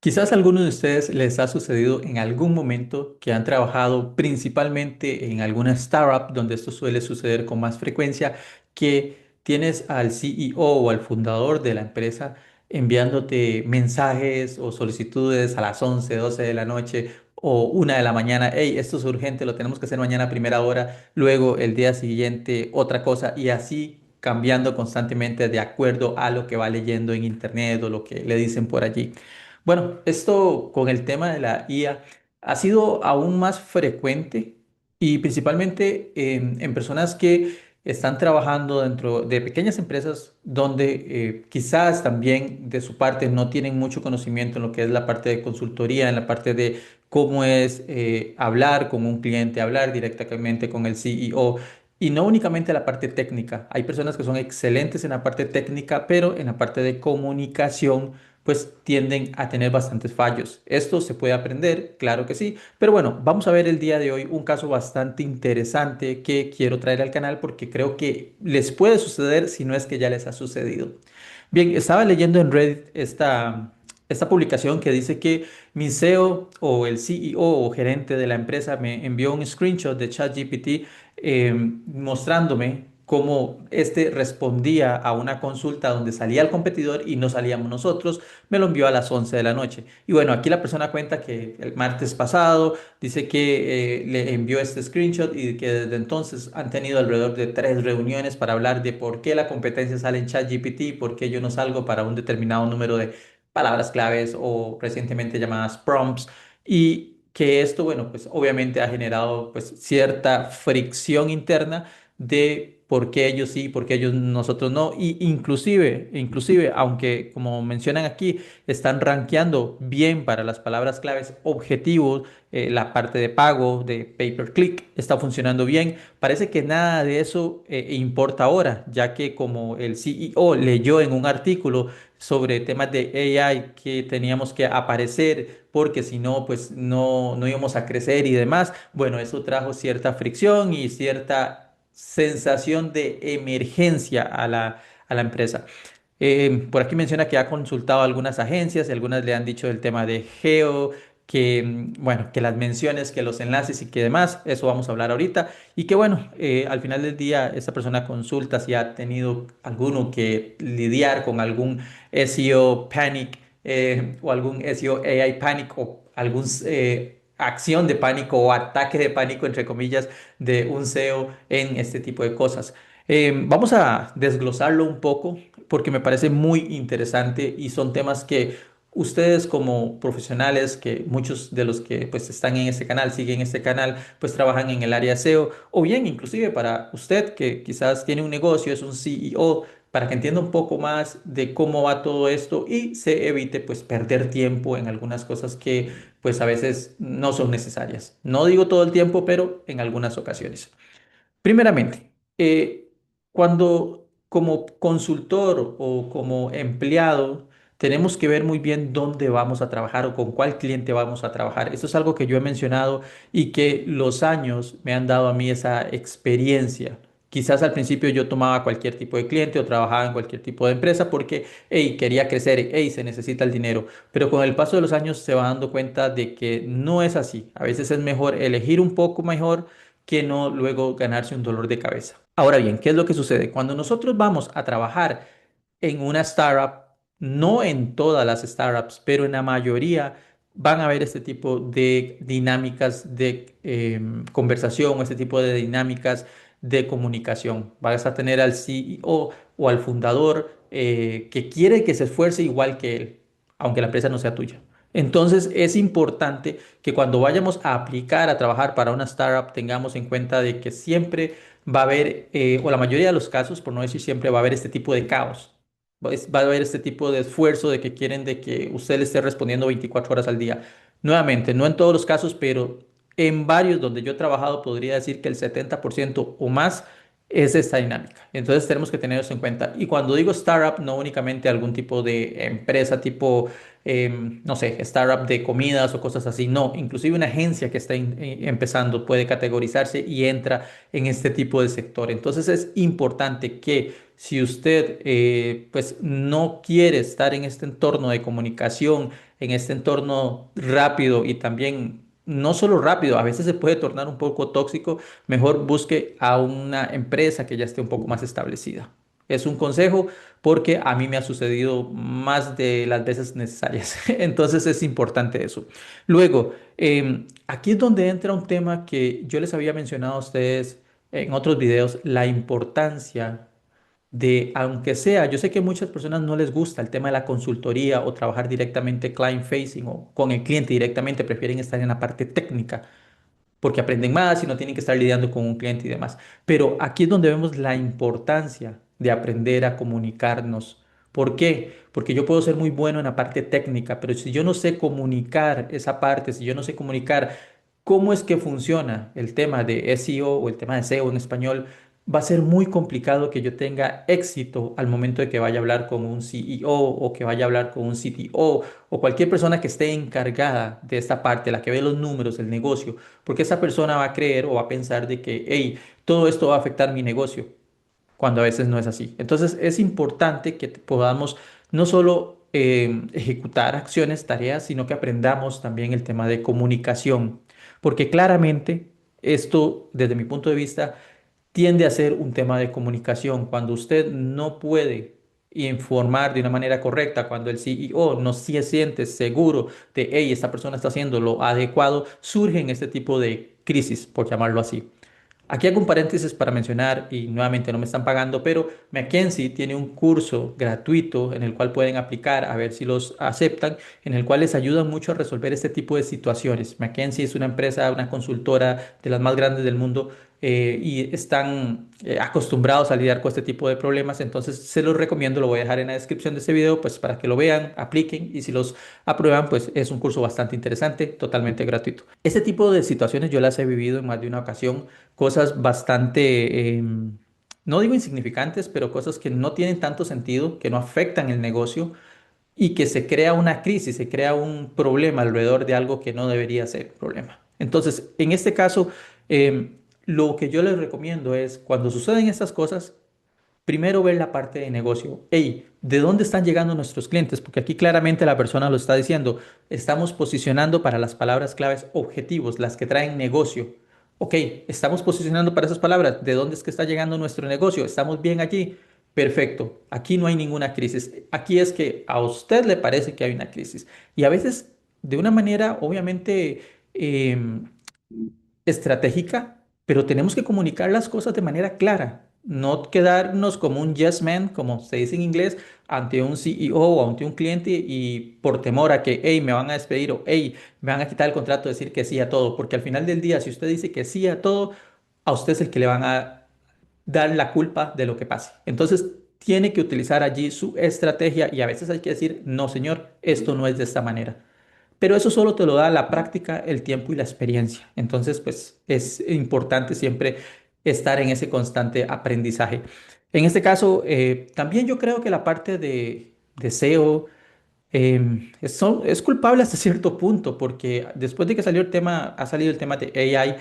Quizás a algunos de ustedes les ha sucedido en algún momento que han trabajado principalmente en alguna startup, donde esto suele suceder con más frecuencia, que tienes al CEO o al fundador de la empresa enviándote mensajes o solicitudes a las 11, 12 de la noche o 1 de la mañana. Hey, esto es urgente, lo tenemos que hacer mañana a primera hora, luego el día siguiente otra cosa y así cambiando constantemente de acuerdo a lo que va leyendo en internet o lo que le dicen por allí. Bueno, esto con el tema de la IA ha sido aún más frecuente y principalmente en personas que están trabajando dentro de pequeñas empresas donde quizás también de su parte no tienen mucho conocimiento en lo que es la parte de consultoría, en la parte de cómo es hablar con un cliente, hablar directamente con el CEO. Y no únicamente la parte técnica. Hay personas que son excelentes en la parte técnica, pero en la parte de comunicación pues tienden a tener bastantes fallos. ¿Esto se puede aprender? Claro que sí. Pero bueno, vamos a ver el día de hoy un caso bastante interesante que quiero traer al canal porque creo que les puede suceder si no es que ya les ha sucedido. Bien, estaba leyendo en Reddit esta publicación que dice que mi CEO o el CEO o gerente de la empresa me envió un screenshot de ChatGPT mostrándome cómo este respondía a una consulta donde salía el competidor y no salíamos nosotros. Me lo envió a las 11 de la noche. Y bueno, aquí la persona cuenta que el martes pasado dice que le envió este screenshot y que desde entonces han tenido alrededor de 3 reuniones para hablar de por qué la competencia sale en ChatGPT, por qué yo no salgo para un determinado número de palabras claves o recientemente llamadas prompts. Y que esto, bueno, pues obviamente ha generado pues cierta fricción interna de por qué ellos sí, por qué ellos nosotros no. Y inclusive, aunque como mencionan aquí, están rankeando bien para las palabras claves objetivos, la parte de pago, de pay per click, está funcionando bien. Parece que nada de eso importa ahora, ya que como el CEO leyó en un artículo sobre temas de AI que teníamos que aparecer porque si no, pues no íbamos a crecer y demás. Bueno, eso trajo cierta fricción y cierta sensación de emergencia a la empresa. Por aquí menciona que ha consultado a algunas agencias y algunas le han dicho el tema de geo, que bueno, que las menciones, que los enlaces y que demás, eso vamos a hablar ahorita. Y que bueno, al final del día esta persona consulta si ha tenido alguno que lidiar con algún SEO panic o algún SEO AI panic o algún acción de pánico o ataque de pánico, entre comillas, de un SEO en este tipo de cosas. Vamos a desglosarlo un poco porque me parece muy interesante y son temas que ustedes como profesionales, que muchos de los que pues están en este canal, siguen este canal, pues trabajan en el área SEO o bien inclusive para usted que quizás tiene un negocio, es un CEO, para que entienda un poco más de cómo va todo esto y se evite pues perder tiempo en algunas cosas que pues a veces no son necesarias. No digo todo el tiempo, pero en algunas ocasiones. Primeramente, cuando como consultor o como empleado tenemos que ver muy bien dónde vamos a trabajar o con cuál cliente vamos a trabajar. Esto es algo que yo he mencionado y que los años me han dado a mí esa experiencia. Quizás al principio yo tomaba cualquier tipo de cliente o trabajaba en cualquier tipo de empresa porque, hey, quería crecer, hey, se necesita el dinero. Pero con el paso de los años se va dando cuenta de que no es así. A veces es mejor elegir un poco mejor que no luego ganarse un dolor de cabeza. Ahora bien, ¿qué es lo que sucede? Cuando nosotros vamos a trabajar en una startup, no en todas las startups, pero en la mayoría van a haber este tipo de dinámicas de conversación o este tipo de dinámicas de comunicación. Vas a tener al CEO o al fundador que quiere que se esfuerce igual que él, aunque la empresa no sea tuya. Entonces es importante que cuando vayamos a aplicar a trabajar para una startup tengamos en cuenta de que siempre va a haber, o la mayoría de los casos, por no decir siempre, va a haber este tipo de caos. Va a haber este tipo de esfuerzo de que quieren de que usted le esté respondiendo 24 horas al día. Nuevamente, no en todos los casos, pero en varios donde yo he trabajado podría decir que el 70% o más es esta dinámica. Entonces tenemos que tener eso en cuenta. Y cuando digo startup, no únicamente algún tipo de empresa tipo no sé, startup de comidas o cosas así. No, inclusive una agencia que está empezando puede categorizarse y entra en este tipo de sector. Entonces es importante que si usted pues no quiere estar en este entorno de comunicación en este entorno rápido y también no solo rápido, a veces se puede tornar un poco tóxico, mejor busque a una empresa que ya esté un poco más establecida. Es un consejo porque a mí me ha sucedido más de las veces necesarias. Entonces es importante eso. Luego, aquí es donde entra un tema que yo les había mencionado a ustedes en otros videos, la importancia de, aunque sea, yo sé que a muchas personas no les gusta el tema de la consultoría o trabajar directamente client facing o con el cliente directamente, prefieren estar en la parte técnica porque aprenden más y no tienen que estar lidiando con un cliente y demás. Pero aquí es donde vemos la importancia de aprender a comunicarnos. ¿Por qué? Porque yo puedo ser muy bueno en la parte técnica, pero si yo no sé comunicar esa parte, si yo no sé comunicar cómo es que funciona el tema de SEO o el tema de SEO en español, va a ser muy complicado que yo tenga éxito al momento de que vaya a hablar con un CEO o que vaya a hablar con un CTO o cualquier persona que esté encargada de esta parte, la que ve los números, el negocio, porque esa persona va a creer o va a pensar de que, hey, todo esto va a afectar mi negocio, cuando a veces no es así. Entonces es importante que podamos no solo ejecutar acciones, tareas, sino que aprendamos también el tema de comunicación, porque claramente esto, desde mi punto de vista, tiende a ser un tema de comunicación. Cuando usted no puede informar de una manera correcta, cuando el CEO no se siente seguro de, hey, esta persona está haciendo lo adecuado, surgen este tipo de crisis, por llamarlo así. Aquí hago un paréntesis para mencionar, y nuevamente no me están pagando, pero McKinsey tiene un curso gratuito en el cual pueden aplicar a ver si los aceptan, en el cual les ayuda mucho a resolver este tipo de situaciones. McKinsey es una empresa, una consultora de las más grandes del mundo y están acostumbrados a lidiar con este tipo de problemas, entonces se los recomiendo, lo voy a dejar en la descripción de este video, pues para que lo vean, apliquen y si los aprueban, pues es un curso bastante interesante, totalmente gratuito. Este tipo de situaciones yo las he vivido en más de una ocasión, cosas bastante, no digo insignificantes, pero cosas que no tienen tanto sentido, que no afectan el negocio y que se crea una crisis, se crea un problema alrededor de algo que no debería ser problema. Entonces, en este caso, lo que yo les recomiendo es, cuando suceden estas cosas, primero ver la parte de negocio. Hey, ¿de dónde están llegando nuestros clientes? Porque aquí claramente la persona lo está diciendo. Estamos posicionando para las palabras claves objetivos, las que traen negocio. Ok, estamos posicionando para esas palabras. ¿De dónde es que está llegando nuestro negocio? ¿Estamos bien allí? Perfecto. Aquí no hay ninguna crisis. Aquí es que a usted le parece que hay una crisis. Y a veces, de una manera, obviamente, estratégica, pero tenemos que comunicar las cosas de manera clara, no quedarnos como un yes man, como se dice en inglés, ante un CEO o ante un cliente y por temor a que, hey, me van a despedir o, hey, me van a quitar el contrato, decir que sí a todo, porque al final del día, si usted dice que sí a todo, a usted es el que le van a dar la culpa de lo que pase. Entonces, tiene que utilizar allí su estrategia y a veces hay que decir, no, señor, esto no es de esta manera. Pero eso solo te lo da la práctica, el tiempo y la experiencia. Entonces, pues es importante siempre estar en ese constante aprendizaje. En este caso, también yo creo que la parte de SEO es culpable hasta cierto punto, porque después de que salió el tema, ha salido el tema de AI,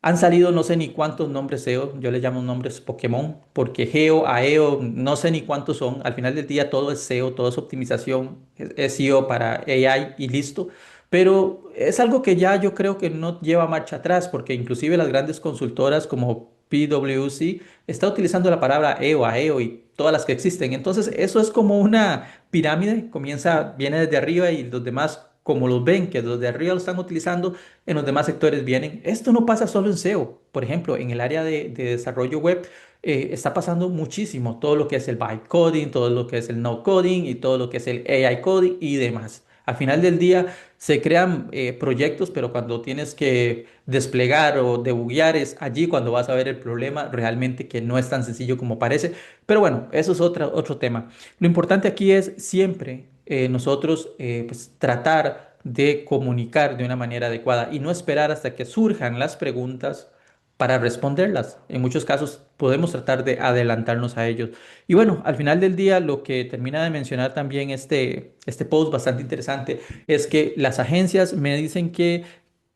han salido no sé ni cuántos nombres SEO, yo le llamo nombres Pokémon, porque Geo, AEO, no sé ni cuántos son. Al final del día todo es SEO, todo es optimización, es SEO para AI y listo. Pero es algo que ya yo creo que no lleva marcha atrás, porque inclusive las grandes consultoras como PwC está utilizando la palabra EO, AEO y todas las que existen. Entonces eso es como una pirámide, comienza, viene desde arriba y los demás como los ven, que los de arriba lo están utilizando, en los demás sectores vienen. Esto no pasa solo en SEO. Por ejemplo, en el área de desarrollo web está pasando muchísimo todo lo que es el vibe coding, todo lo que es el no coding y todo lo que es el AI coding y demás. Al final del día se crean proyectos, pero cuando tienes que desplegar o debuguear es allí cuando vas a ver el problema realmente que no es tan sencillo como parece. Pero bueno, eso es otro tema. Lo importante aquí es siempre nosotros pues, tratar de comunicar de una manera adecuada y no esperar hasta que surjan las preguntas para responderlas. En muchos casos podemos tratar de adelantarnos a ellos. Y bueno, al final del día lo que termina de mencionar también este post bastante interesante es que las agencias me dicen que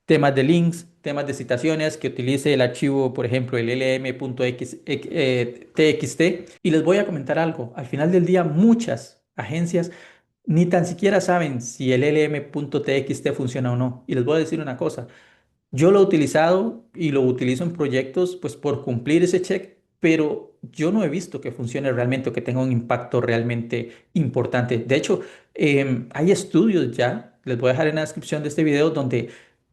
temas de links, temas de citaciones, que utilice el archivo, por ejemplo, el lm.txt. Y les voy a comentar algo. Al final del día, muchas agencias ni tan siquiera saben si el LM.txt funciona o no. Y les voy a decir una cosa. Yo lo he utilizado y lo utilizo en proyectos pues por cumplir ese check, pero yo no he visto que funcione realmente o que tenga un impacto realmente importante. De hecho, hay estudios ya, les voy a dejar en la descripción de este video, donde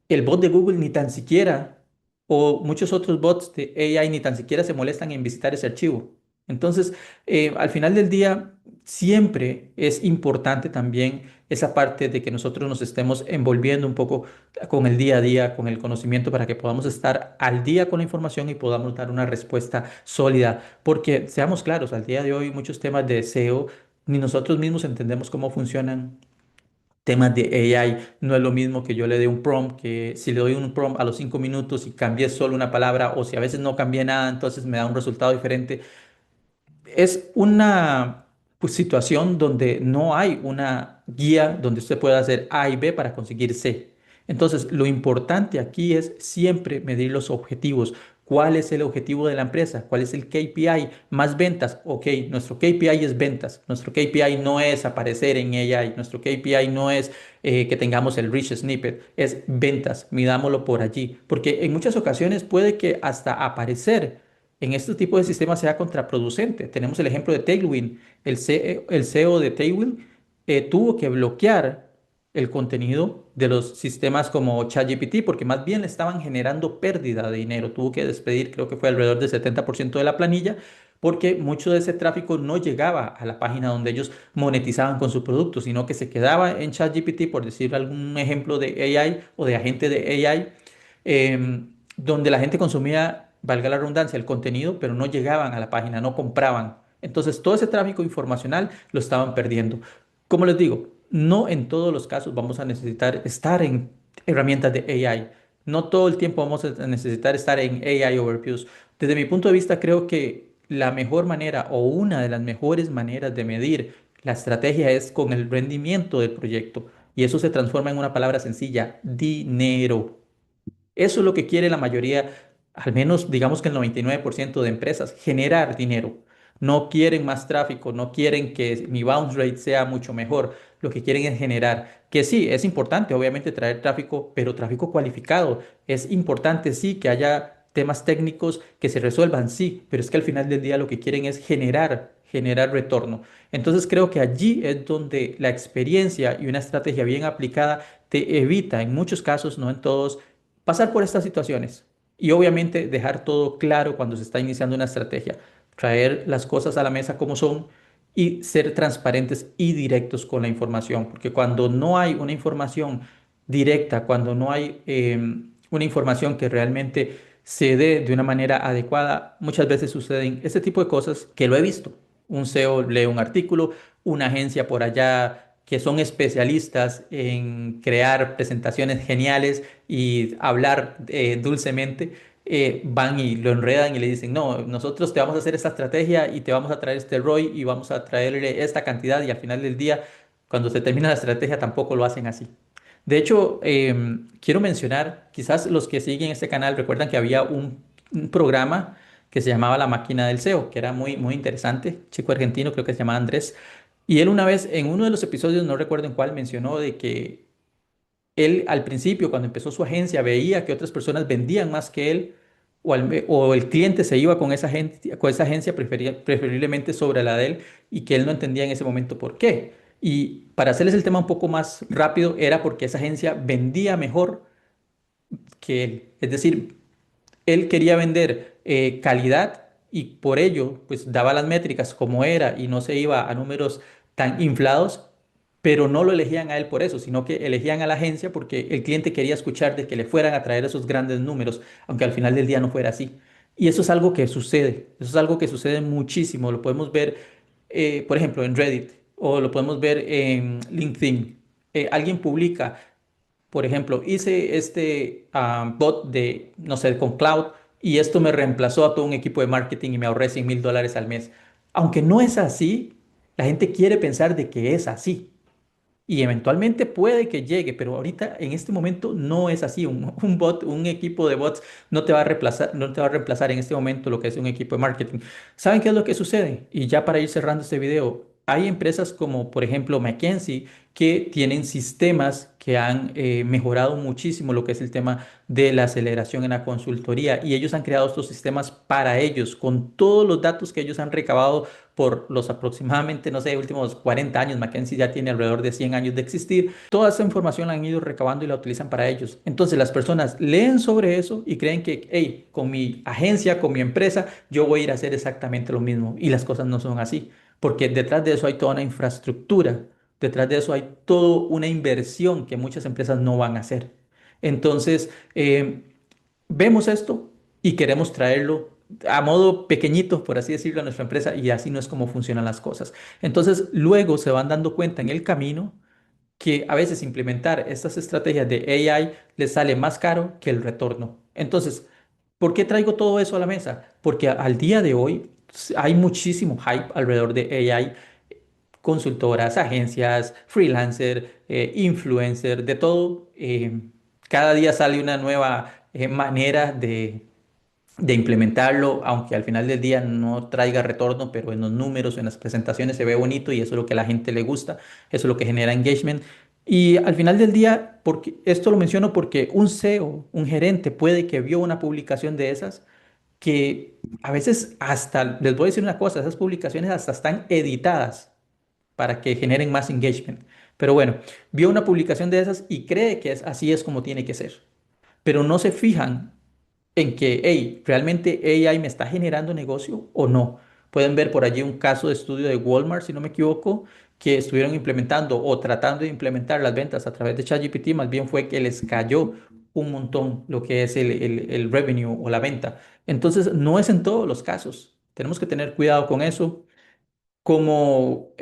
el bot de Google ni tan siquiera, o muchos otros bots de AI ni tan siquiera se molestan en visitar ese archivo. Entonces, al final del día, siempre es importante también esa parte de que nosotros nos estemos envolviendo un poco con el día a día, con el conocimiento, para que podamos estar al día con la información y podamos dar una respuesta sólida. Porque seamos claros, al día de hoy muchos temas de SEO ni nosotros mismos entendemos cómo funcionan. Temas de AI no es lo mismo que yo le dé un prompt, que si le doy un prompt a los 5 minutos y cambié solo una palabra o si a veces no cambié nada, entonces me da un resultado diferente. Es una pues, situación donde no hay una guía donde usted pueda hacer A y B para conseguir C. Entonces, lo importante aquí es siempre medir los objetivos. ¿Cuál es el objetivo de la empresa? ¿Cuál es el KPI? Más ventas. Ok, nuestro KPI es ventas. Nuestro KPI no es aparecer en AI. Nuestro KPI no es que tengamos el rich snippet. Es ventas. Midámoslo por allí. Porque en muchas ocasiones puede que hasta aparecer en este tipo de sistemas sea contraproducente. Tenemos el ejemplo de Tailwind. El CEO de Tailwind tuvo que bloquear el contenido de los sistemas como ChatGPT porque más bien le estaban generando pérdida de dinero. Tuvo que despedir, creo que fue alrededor del 70% de la planilla porque mucho de ese tráfico no llegaba a la página donde ellos monetizaban con su producto, sino que se quedaba en ChatGPT, por decir algún ejemplo de AI o de agente de AI, donde la gente consumía, valga la redundancia, el contenido, pero no llegaban a la página, no compraban. Entonces, todo ese tráfico informacional lo estaban perdiendo. Como les digo, no en todos los casos vamos a necesitar estar en herramientas de AI. No todo el tiempo vamos a necesitar estar en AI Overviews. Desde mi punto de vista, creo que la mejor manera o una de las mejores maneras de medir la estrategia es con el rendimiento del proyecto. Y eso se transforma en una palabra sencilla: dinero. Eso es lo que quiere la mayoría, al menos digamos que el 99% de empresas, generar dinero. No quieren más tráfico, no quieren que mi bounce rate sea mucho mejor. Lo que quieren es generar. Que sí, es importante obviamente traer tráfico, pero tráfico cualificado. Es importante sí que haya temas técnicos que se resuelvan, sí, pero es que al final del día lo que quieren es generar retorno. Entonces creo que allí es donde la experiencia y una estrategia bien aplicada te evita, en muchos casos, no en todos, pasar por estas situaciones y obviamente dejar todo claro cuando se está iniciando una estrategia, traer las cosas a la mesa como son y ser transparentes y directos con la información, porque cuando no hay una información directa, cuando no hay una información que realmente se dé de una manera adecuada, muchas veces suceden este tipo de cosas que lo he visto. Un CEO lee un artículo, una agencia por allá que son especialistas en crear presentaciones geniales y hablar dulcemente, van y lo enredan y le dicen, no, nosotros te vamos a hacer esta estrategia y te vamos a traer este ROI y vamos a traerle esta cantidad y al final del día, cuando se termina la estrategia, tampoco lo hacen así. De hecho, quiero mencionar, quizás los que siguen este canal recuerdan que había un programa que se llamaba La Máquina del SEO, que era muy, muy interesante, chico argentino, creo que se llamaba Andrés, y él una vez en uno de los episodios, no recuerdo en cuál, mencionó de que él al principio, cuando empezó su agencia, veía que otras personas vendían más que él o el cliente se iba con esa agencia preferiblemente sobre la de él y que él no entendía en ese momento por qué. Y para hacerles el tema un poco más rápido, era porque esa agencia vendía mejor que él. Es decir, él quería vender calidad y por ello pues daba las métricas como era y no se iba a números tan inflados, pero no lo elegían a él por eso, sino que elegían a la agencia porque el cliente quería escuchar de que le fueran a traer esos grandes números, aunque al final del día no fuera así. Y eso es algo que sucede, eso es algo que sucede muchísimo, lo podemos ver, por ejemplo, en Reddit o lo podemos ver en LinkedIn. Alguien publica, por ejemplo, hice este bot de, no sé, con Cloud y esto me reemplazó a todo un equipo de marketing y me ahorré $100,000 al mes. Aunque no es así, la gente quiere pensar de que es así y eventualmente puede que llegue, pero ahorita en este momento no es así. Un bot, un equipo de bots no te va a reemplazar, no te va a reemplazar en este momento lo que es un equipo de marketing. ¿Saben qué es lo que sucede? Y ya para ir cerrando este video, hay empresas como, por ejemplo, McKinsey, que tienen sistemas que han mejorado muchísimo lo que es el tema de la aceleración en la consultoría y ellos han creado estos sistemas para ellos, con todos los datos que ellos han recabado por los aproximadamente, no sé, últimos 40 años. McKinsey ya tiene alrededor de 100 años de existir. Toda esa información la han ido recabando y la utilizan para ellos. Entonces las personas leen sobre eso y creen que, hey, con mi agencia, con mi empresa, yo voy a ir a hacer exactamente lo mismo. Y las cosas no son así, porque detrás de eso hay toda una infraestructura, detrás de eso hay toda una inversión que muchas empresas no van a hacer. Entonces, vemos esto y queremos traerlo a modo pequeñito, por así decirlo, a nuestra empresa y así no es como funcionan las cosas. Entonces, luego se van dando cuenta en el camino que a veces implementar estas estrategias de AI les sale más caro que el retorno. Entonces, ¿por qué traigo todo eso a la mesa? Porque al día de hoy hay muchísimo hype alrededor de AI, consultoras, agencias, freelancer, influencer, de todo. Cada día sale una nueva manera de implementarlo, aunque al final del día no traiga retorno, pero en los números, en las presentaciones se ve bonito y eso es lo que a la gente le gusta, eso es lo que genera engagement. Y al final del día, porque esto lo menciono porque un CEO, un gerente puede que vio una publicación de esas que a veces hasta, les voy a decir una cosa, esas publicaciones hasta están editadas para que generen más engagement. Pero bueno, vio una publicación de esas y cree que así es como tiene que ser. Pero no se fijan en que, hey, ¿realmente AI me está generando negocio o no? Pueden ver por allí un caso de estudio de Walmart, si no me equivoco, que estuvieron implementando o tratando de implementar las ventas a través de ChatGPT, más bien fue que les cayó un montón lo que es el revenue o la venta. Entonces, no es en todos los casos. Tenemos que tener cuidado con eso. Como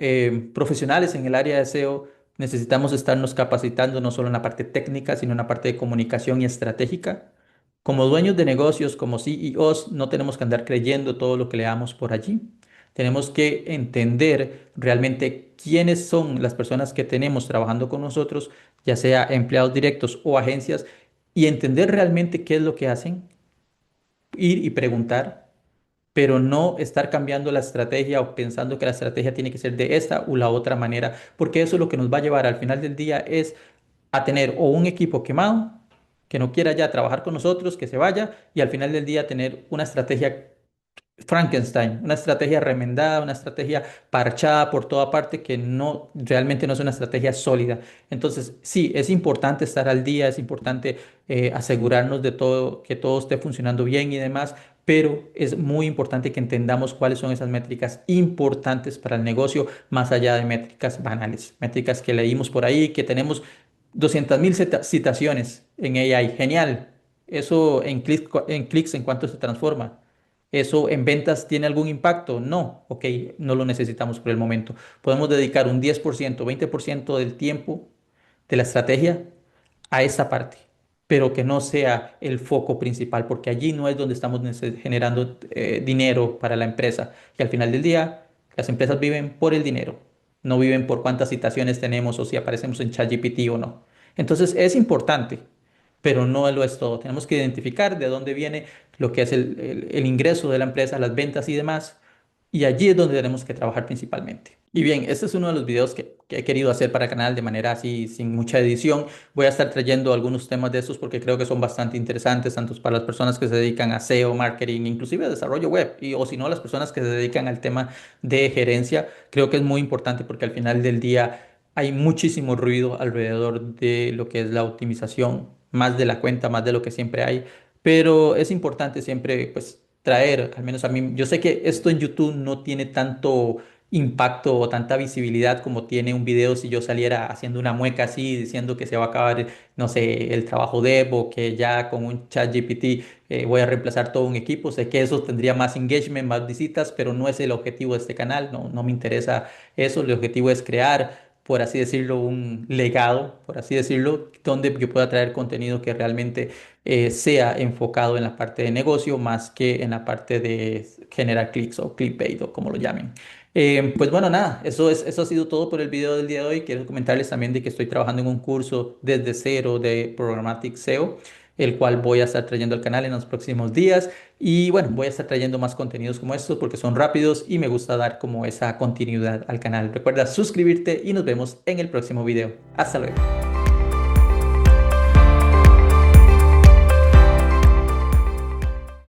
profesionales en el área de SEO, necesitamos estarnos capacitando no solo en la parte técnica, sino en la parte de comunicación y estratégica. Como dueños de negocios, como CEOs, no tenemos que andar creyendo todo lo que leamos por allí. Tenemos que entender realmente quiénes son las personas que tenemos trabajando con nosotros, ya sea empleados directos o agencias, y entender realmente qué es lo que hacen, ir y preguntar, pero no estar cambiando la estrategia o pensando que la estrategia tiene que ser de esta o la otra manera, porque eso es lo que nos va a llevar al final del día es a tener o un equipo quemado, que no quiera ya trabajar con nosotros, que se vaya, y al final del día tener una estrategia Frankenstein, una estrategia remendada, una estrategia parchada por toda parte que no realmente no es una estrategia sólida. Entonces, sí, es importante estar al día, es importante asegurarnos de todo, que todo esté funcionando bien y demás, pero es muy importante que entendamos cuáles son esas métricas importantes para el negocio, más allá de métricas banales, métricas que leímos por ahí, que tenemos 200.000 citaciones en AI. Genial. Eso en clics, ¿en cuánto se transforma? ¿Eso en ventas tiene algún impacto? No, ok, no lo necesitamos por el momento. Podemos dedicar un 10%, 20% del tiempo de la estrategia a esa parte, pero que no sea el foco principal, porque allí no es donde estamos generando dinero para la empresa. Y al final del día, las empresas viven por el dinero, no viven por cuántas citaciones tenemos o si aparecemos en ChatGPT o no. Entonces es importante, pero no lo es todo. Tenemos que identificar de dónde viene lo que es el ingreso de la empresa, las ventas y demás, y allí es donde tenemos que trabajar principalmente. Y bien, este es uno de los videos que he querido hacer para el canal de manera así, sin mucha edición. Voy a estar trayendo algunos temas de estos porque creo que son bastante interesantes, tanto para las personas que se dedican a SEO, marketing, inclusive a desarrollo web, y, o si no, las personas que se dedican al tema de gerencia. Creo que es muy importante porque al final del día hay muchísimo ruido alrededor de lo que es la optimización, más de la cuenta, más de lo que siempre hay, pero es importante siempre, pues, traer, al menos a mí, yo sé que esto en YouTube no tiene tanto impacto o tanta visibilidad como tiene un video si yo saliera haciendo una mueca así, diciendo que se va a acabar, no sé, el trabajo dev o que ya con un chat GPT voy a reemplazar todo un equipo. Sé que eso tendría más engagement, más visitas, pero no es el objetivo de este canal, no, no me interesa eso. El objetivo es crear, por así decirlo, un legado, por así decirlo, donde yo pueda traer contenido que realmente sea enfocado en la parte de negocio más que en la parte de generar clics o clickbait o como lo llamen. Pues bueno, nada, eso ha sido todo por el video del día de hoy. Quiero comentarles también de que estoy trabajando en un curso desde cero de Programmatic SEO. el cual voy a estar trayendo al canal en los próximos días. Y bueno, voy a estar trayendo más contenidos como estos porque son rápidos y me gusta dar como esa continuidad al canal. Recuerda suscribirte y nos vemos en el próximo video. Hasta luego.